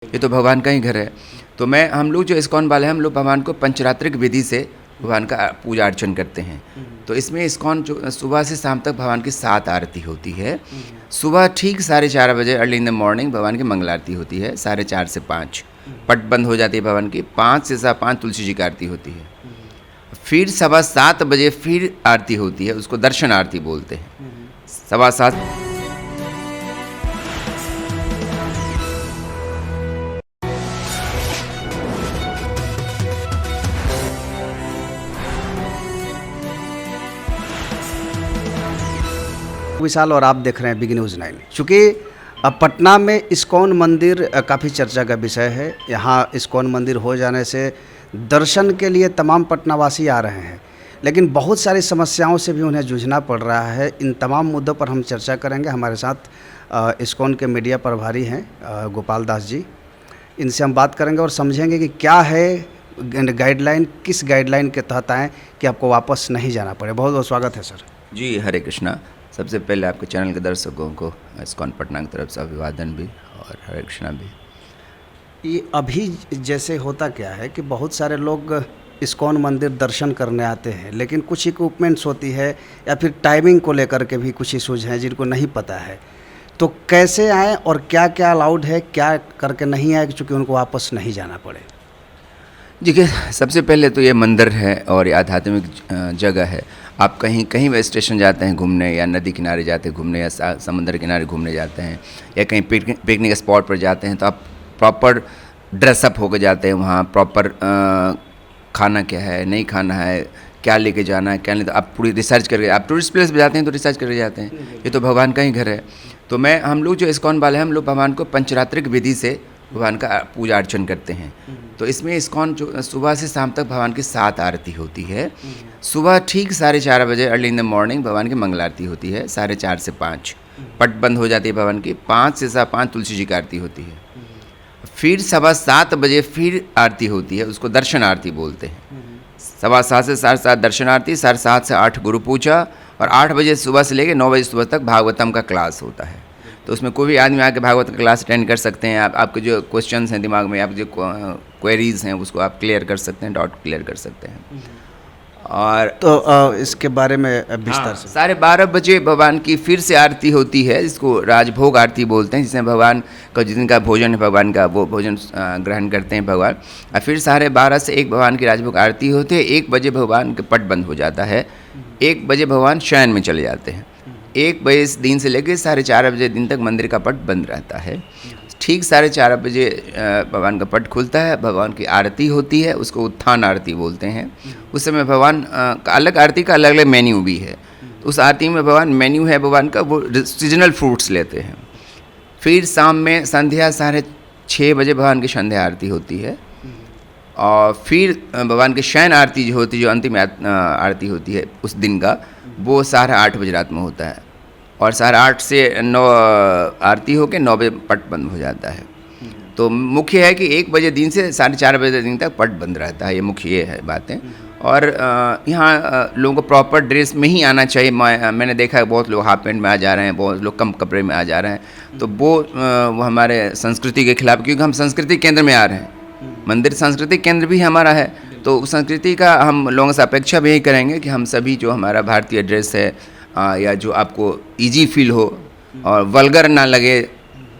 ये तो भगवान का ही घर है। तो हम लोग जो इस्कॉन वाले हैं, हम लोग भगवान को पंचरात्रिक विधि से भगवान का पूजा अर्चन करते हैं। तो इसमें इस्कॉन जो सुबह से शाम तक भगवान की 7 आरती होती है। सुबह ठीक 4:30 बजे अर्ली इन द मॉर्निंग भगवान की मंगल आरती होती है 4:30 से 5। पट बंद हो जाती है भगवान की। 5 से 5 तुलसी जी की आरती होती है। फिर 7:15 बजे फिर आरती होती है, उसको दर्शन आरती बोलते हैं। 7:15 विशाल और आप देख रहे हैं बिग न्यूज़ 9। चूँकि अब पटना में इस्कॉन मंदिर काफ़ी चर्चा का विषय है। यहाँ इस्कॉन मंदिर हो जाने से दर्शन के लिए तमाम पटनावासी आ रहे हैं, लेकिन बहुत सारी समस्याओं से भी उन्हें जूझना पड़ रहा है। इन तमाम मुद्दों पर हम चर्चा करेंगे। हमारे साथ इस्कॉन के मीडिया प्रभारी हैं गोपाल दास जी। इनसे हम बात करेंगे और समझेंगे कि क्या है गाइडलाइन, किस गाइडलाइन के तहत आएँ कि आपको वापस नहीं जाना पड़े। बहुत बहुत स्वागत है सर। जी, हरे कृष्णा। सबसे पहले आपके चैनल के दर्शकों को इस्कॉन पटना की तरफ से अभिवादन भी और हरे कृष्णा भी। ये अभी जैसे होता क्या है कि बहुत सारे लोग इस्कॉन मंदिर दर्शन करने आते हैं, लेकिन कुछ इक्विपमेंट्स होती है या फिर टाइमिंग को लेकर के भी कुछ इशूज़ हैं जिनको नहीं पता है। तो कैसे आएँ और क्या क्या अलाउड है, क्या करके नहीं आए चूँकि उनको वापस नहीं जाना पड़े। देखिए, सबसे पहले तो ये मंदिर है और ये आध्यात्मिक जगह है। आप कहीं भी स्टेशन जाते हैं घूमने, या नदी किनारे जाते हैं घूमने, या समुद्र किनारे घूमने जाते हैं, या कहीं पिकनिक स्पॉट पर जाते हैं, तो आप प्रॉपर ड्रेसअप होकर जाते हैं। वहाँ प्रॉपर खाना क्या है, नहीं खाना है, क्या लेके जाना है, क्या नहीं, तो आप पूरी रिसर्च करके, आप टूरिस्ट प्लेस पर जाते हैं तो रिसर्च करके जाते हैं। ये तो भगवान का ही घर है। तो हम लोग जो इस्कॉन वाले हैं, हम लोग भगवान को पंचरात्रिक विधि से भगवान का पूजा अर्चन करते हैं। तो इसमें इस्कॉन जो सुबह से शाम तक भगवान की 7 आरती होती है। सुबह ठीक 4:30 बजे अर्ली इन द मॉर्निंग भगवान की मंगल आरती होती है 4:30 से 5। पट बंद हो जाती है भगवान की। 5 से 5 तुलसी जी की आरती होती है। फिर 7:15 बजे फिर आरती होती है, उसको दर्शन आरती बोलते हैं। 7:15 से 7:30 दर्शन आरती, 7:30 से 8 गुरु पूजा, और 8 बजे सुबह से लेकर 9 बजे सुबह तक भागवतम का क्लास होता है। तो उसमें कोई भी आदमी आके भागवत का क्लास अटेंड कर सकते हैं। आपके जो क्वेश्चंस हैं दिमाग में, आप जो क्वेरीज हैं, उसको आप क्लियर कर सकते हैं, डाउट क्लियर कर सकते हैं। और तो इसके बारे में विस्तार से 12:30 बजे भगवान की फिर से आरती होती है, जिसको राजभोग आरती बोलते हैं, जिसमें भगवान का जिस दिन का भोजन है भगवान का, वो भोजन ग्रहण करते हैं भगवान। और फिर 12:30 से 1 भगवान की राजभोग आरती होती है। 1 बजे भगवान के पट बंद हो जाता है। 1 बजे भगवान शयन में चले जाते हैं। 1 बजे दिन से लेकर 4:30 बजे दिन तक मंदिर का पट बंद रहता है। ठीक 4:30 बजे भगवान का पट खुलता है, भगवान की आरती होती है, उसको उत्थान आरती बोलते हैं। उस समय भगवान का अलग आरती का अलग अलग मेन्यू भी है। तो उस आरती में भगवान मेन्यू है भगवान का, वो सीजनल फ्रूट्स लेते हैं। फिर शाम में संध्या 6:30 बजे भगवान की संध्या आरती होती है। और फिर भगवान की शयन आरती जो होती है, जो अंतिम आरती होती है उस दिन का, वो 8:30 बजे रात में होता है। और 8:30 से 9 आरती होकर 9 बजे पट बंद हो जाता है। तो मुख्य है कि 1 बजे दिन से 4:30 बजे दिन तक पट बंद रहता है। ये मुख्य ये है बातें। और यहाँ लोगों को प्रॉपर ड्रेस में ही आना चाहिए। मैंने देखा है बहुत लोग हाफ पैंट में आ जा रहे हैं, बहुत लोग कम कपड़े में आ जा रहे हैं। तो वो हमारे संस्कृति के खिलाफ, क्योंकि हम संस्कृति केंद्र में आ रहे हैं। मंदिर सांस्कृतिक केंद्र भी हमारा है। तो संस्कृति का हम लोगों से अपेक्षा भी यही करेंगे कि हम सभी जो हमारा भारतीय ड्रेस है, या जो आपको इजी फील हो और वल्गर ना लगे,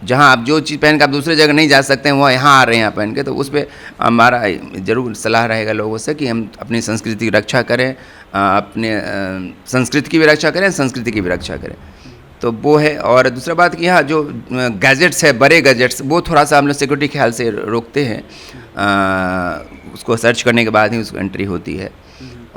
जहाँ आप जो चीज़ पहन के आप दूसरे जगह नहीं जा सकते हैं, वो यहाँ आ रहे हैं यहाँ पहन के, तो उस पर हमारा ज़रूर सलाह रहेगा लोगों से कि हम अपनी संस्कृति की रक्षा करें, अपने संस्कृति की भी रक्षा करें, संस्कृति की भी रक्षा करें। तो वो है। और दूसरा बात कि यहाँ जो गैजेट्स है, बड़े गैजेट्स, वो थोड़ा सा हम लोग सिक्योरिटी ख्याल से रोकते हैं। उसको सर्च करने के बाद ही उसको एंट्री होती है।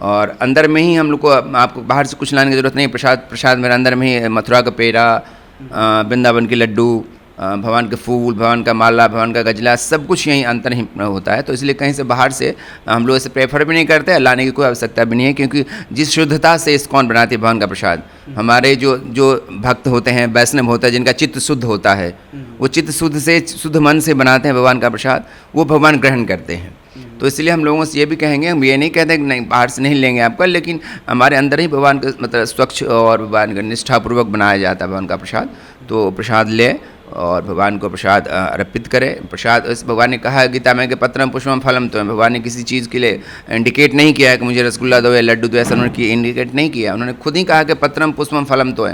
और अंदर में ही हम लोग को, आपको बाहर से कुछ लाने की ज़रूरत नहीं। प्रसाद मेरे अंदर में ही मथुरा का पेड़ा, वृंदावन के लड्डू, भगवान के फूल, भगवान का माला, भगवान का गजला, सब कुछ यहीं अंतर ही होता है। तो इसलिए कहीं से बाहर से हम लोग इसे प्रेफर भी नहीं करते, लाने की कोई आवश्यकता भी नहीं है। क्योंकि जिस शुद्धता से इस्कॉन बनाती है भगवान का प्रसाद, हमारे जो भक्त होते हैं, वैष्णव होता है, जिनका चित्त शुद्ध होता है, वो चित्त शुद्ध से, शुद्ध मन से बनाते हैं भगवान का प्रसाद, वो भगवान ग्रहण करते हैं। तो इसलिए हम लोगों से ये भी कहेंगे, हम ये नहीं कहते कि नहीं बाहर से नहीं लेंगे आपका, लेकिन हमारे अंदर ही भगवान का मतलब स्वच्छ और भगवान का निष्ठापूर्वक बनाया जाता है भगवान का प्रसाद। तो प्रसाद ले और भगवान को प्रसाद अर्पित करें। प्रसाद इस भगवान ने कहा है गीता में कि पत्रम पुष्पम फलम तो भगवान ने किसी चीज़ के लिए इंडिकेट नहीं किया है कि मुझे रसगुल्ला दो या लड्डू दो, ऐसा उन्होंने इंडिकेट नहीं किया। उन्होंने खुद ही कहा कि पत्रम पुष्पम फलम तो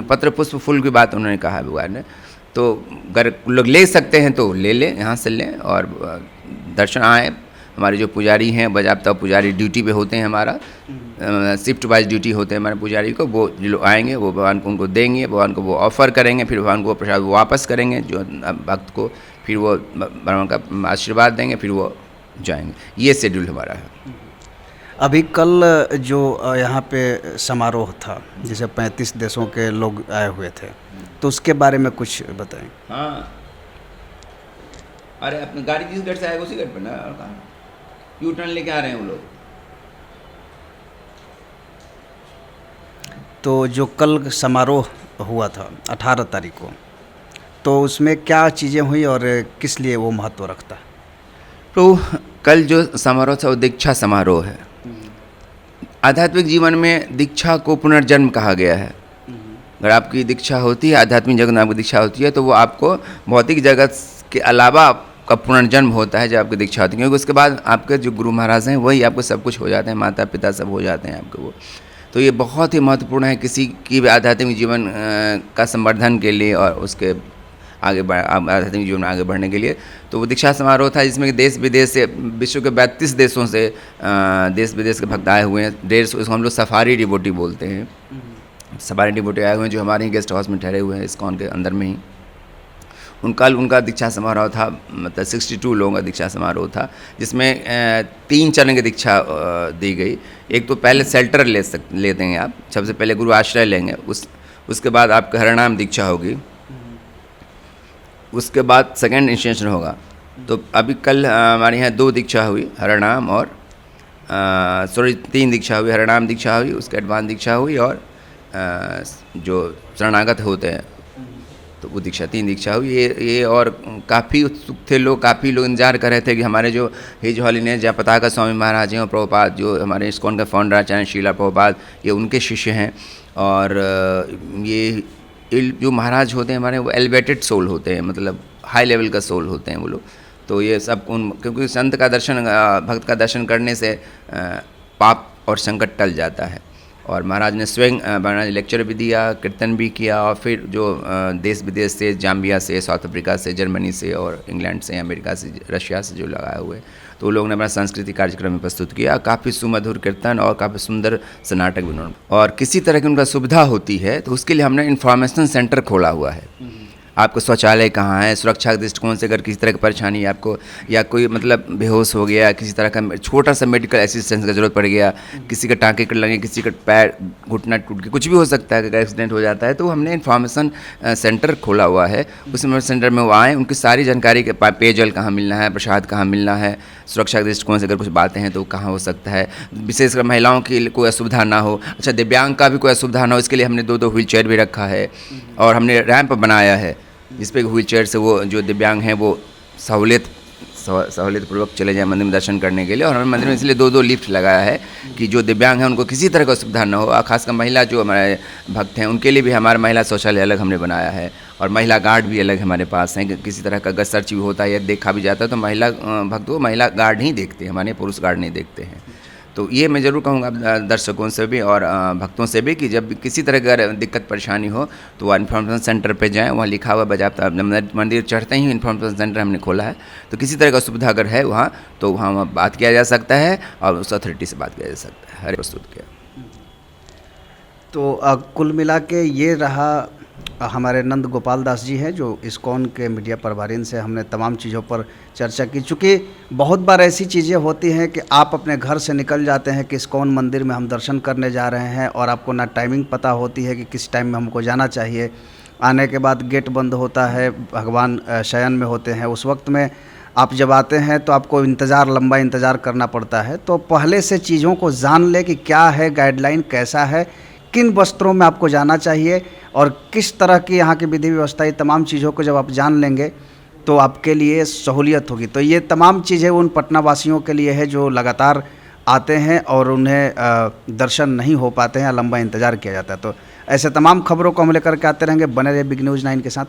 पत्र पुष्प फूल की बात उन्होंने कहा है भगवान ने। तो अगर लोग ले सकते हैं तो ले लें, यहाँ से लें और दर्शन आए। हमारे जो पुजारी हैं, बजाबता पुजारी ड्यूटी पे होते हैं, हमारा शिफ्ट वाइज ड्यूटी होते हैं हमारे पुजारी को। वो जो लोग आएंगे वो भगवान को उनको देंगे, भगवान को वो ऑफ़र करेंगे, फिर भगवान को प्रसाद वापस करेंगे जो भक्त को, फिर वो भगवान का आशीर्वाद देंगे, फिर वो जाएंगे। ये शेड्यूल हमारा है। अभी कल जो यहाँ पे समारोह था जैसे 35 देशों के लोग आए हुए थे, तो उसके बारे में कुछ बताएं। हाँ, अरे अपनी गाड़ी जिस घर से आएगा उसी घर पर ना, और कहाँ यू टर्न लेके आ रहे हैं वो लोग। तो जो कल समारोह हुआ था 18 तारीख को, तो उसमें क्या चीज़ें हुई और किस लिए वो महत्व रखता है? तो कल जो समारोह था वो दीक्षा समारोह है। आध्यात्मिक जीवन में दीक्षा को पुनर्जन्म कहा गया है। अगर आपकी दीक्षा होती है, आध्यात्मिक जगत में आपकी दीक्षा होती है, तो वो आपको भौतिक जगत के अलावा आपका पुनर्जन्म होता है जब आपकी दीक्षा होती है, क्योंकि उसके बाद आपके जो गुरु महाराज हैं वही आपको सब कुछ हो जाते हैं, माता पिता सब हो जाते हैं आपके वो। तो ये बहुत ही महत्वपूर्ण है किसी की भी आध्यात्मिक जीवन का संवर्धन के लिए और उसके आगे आध्यात्मिक जीवन में आगे बढ़ने के लिए। तो वो दीक्षा समारोह था जिसमें देश विदेश से, विश्व के 32 देशों से देश विदेश के भक्त आए हुए हैं। 150 उसको हम लोग सफारी डिवोटी बोलते हैं। सफारी डिवोटी आए हुए हैं जो हमारे ही गेस्ट हाउस में ठहरे हुए हैं इस्कॉन के अंदर में ही। उनका दीक्षा समारोह था, मतलब 62 लोगों का दीक्षा समारोह था, जिसमें 3 चरण की दीक्षा दी गई। एक तो पहले शेल्टर लेते हैं आप, सबसे पहले गुरु आश्रय लेंगे, उसके बाद आपका हरिनाम दीक्षा होगी, उसके बाद सेकंड इनिशिएशन होगा। तो अभी कल हमारे यहाँ 2 दीक्षा हुई, हरिनाम और 3 दीक्षा हुई, हरिनाम दीक्षा हुई, उसके एडवांस दीक्षा हुई और जो शरणागत होते हैं तो वो दीक्षा 3 दीक्षा हुई। ये और काफ़ी उत्सुक थे लोग, काफ़ी लोग इंतजार कर रहे थे कि हमारे जो हिज हॉलीनेस जयपताका स्वामी महाराज हैं और प्रभुपाद जो हमारे इस्कॉन का फाउंडर आचार्य शीला प्रभुपाद, ये उनके शिष्य हैं। और ये जो महाराज होते हैं हमारे, वो एलिवेटेड सोल होते हैं, मतलब हाई लेवल का सोल होते हैं वो लोग। तो ये सब क्योंकि संत का दर्शन, भक्त का दर्शन करने से पाप और संकट टल जाता है। और महाराज ने स्वयं महाराज लेक्चर भी दिया, कीर्तन भी किया, और फिर जो देश विदेश से, जाम्बिया से, साउथ अफ्रीका से, जर्मनी से और इंग्लैंड से, अमेरिका से, रशिया से जो लगाए हुए, तो लोगों ने अपना सांस्कृतिक कार्यक्रम में प्रस्तुत किया। काफ़ी सुमधुर कीर्तन और काफ़ी सुंदर से नाटक भी उन्होंने। और किसी तरह की उनका सुविधा होती है तो उसके लिए हमने इन्फॉर्मेशन सेंटर खोला हुआ है। आपको शौचालय कहाँ है, सुरक्षा के दृष्टिकोण से अगर किसी तरह की परेशानी है आपको, या कोई मतलब बेहोश हो गया, किसी तरह का छोटा सा मेडिकल असिस्टेंस का जरूरत पड़ गया, किसी का टाँके कट लगे, किसी का पैर घुटना टूट के, कुछ भी हो सकता है, अगर एक्सीडेंट हो जाता है, तो हमने इन्फॉर्मेशन सेंटर खोला हुआ है। उस सेंटर में वो आएँ, उनकी सारी जानकारी के पेयजल कहाँ मिलना है, प्रसाद कहाँ मिलना है, सुरक्षा के दृष्टिकोण से अगर कुछ बातें हैं तो कहाँ हो सकता है, विशेषकर महिलाओं की कोई असुविधा ना हो, अच्छा दिव्यांग का भी कोई असुविधा ना हो, इसके लिए हमने 2 व्हील चेयर भी रखा है। और हमने रैंप बनाया है जिस पे व्हील चेयर से वो जो दिव्यांग हैं वो सहूलियतपूर्वक चले जाए मंदिर में दर्शन करने के लिए। और हमारे मंदिर में इसलिए 2 लिफ्ट लगाया है कि जो दिव्यांग हैं उनको किसी तरह का असुविधा न हो। खासकर महिला जो हमारे भक्त हैं उनके लिए भी हमारा महिला शौचालय अलग हमने बनाया है, और महिला गार्ड भी अलग हमारे पास हैं। किसी तरह का अगर सर्च भी होता है या देखा भी जाता है तो महिला भक्त वो महिला गार्ड ही देखते हैं, हमारे पुरुष गार्ड नहीं देखते हैं। तो ये मैं ज़रूर कहूँगा दर्शकों से भी और भक्तों से भी कि जब भी किसी तरह का दिक्कत परेशानी हो तो वह इन्फॉर्मेशन सेंटर पे जाएं। वहाँ लिखा हुआ बजाता मंदिर चढ़ते ही इन्फॉर्मेशन सेंटर हमने खोला है, तो किसी तरह का सुविधा अगर है वहाँ तो वहाँ बात किया जा सकता है और उस अथॉरिटी से बात किया जा सकता है। हरे प्रस्तुत किया। तो कुल मिला के ये रहा हमारे नंद गोपाल दास जी हैं जो इस्कॉन के मीडिया प्रभारी, से हमने तमाम चीज़ों पर चर्चा की। चूँकि बहुत बार ऐसी चीज़ें होती हैं कि आप अपने घर से निकल जाते हैं कि इस्कॉन मंदिर में हम दर्शन करने जा रहे हैं और आपको ना टाइमिंग पता होती है कि किस टाइम में हमको जाना चाहिए। आने के बाद गेट बंद होता है, भगवान शयन में होते हैं, उस वक्त में आप जब आते हैं तो आपको लंबा इंतज़ार करना पड़ता है। तो पहले से चीज़ों को जान ले कि क्या है गाइडलाइन, कैसा है, किन वस्त्रों में आपको जाना चाहिए और किस तरह की यहाँ की विधि व्यवस्था, ये तमाम चीज़ों को जब आप जान लेंगे तो आपके लिए सहूलियत होगी। तो ये तमाम चीज़ें उन पटना वासियों के लिए है जो लगातार आते हैं और उन्हें दर्शन नहीं हो पाते हैं, लंबा इंतज़ार किया जाता है। तो ऐसे तमाम खबरों को हम लेकर के आते रहेंगे। बने रहिए बिग न्यूज़ 9 के साथ।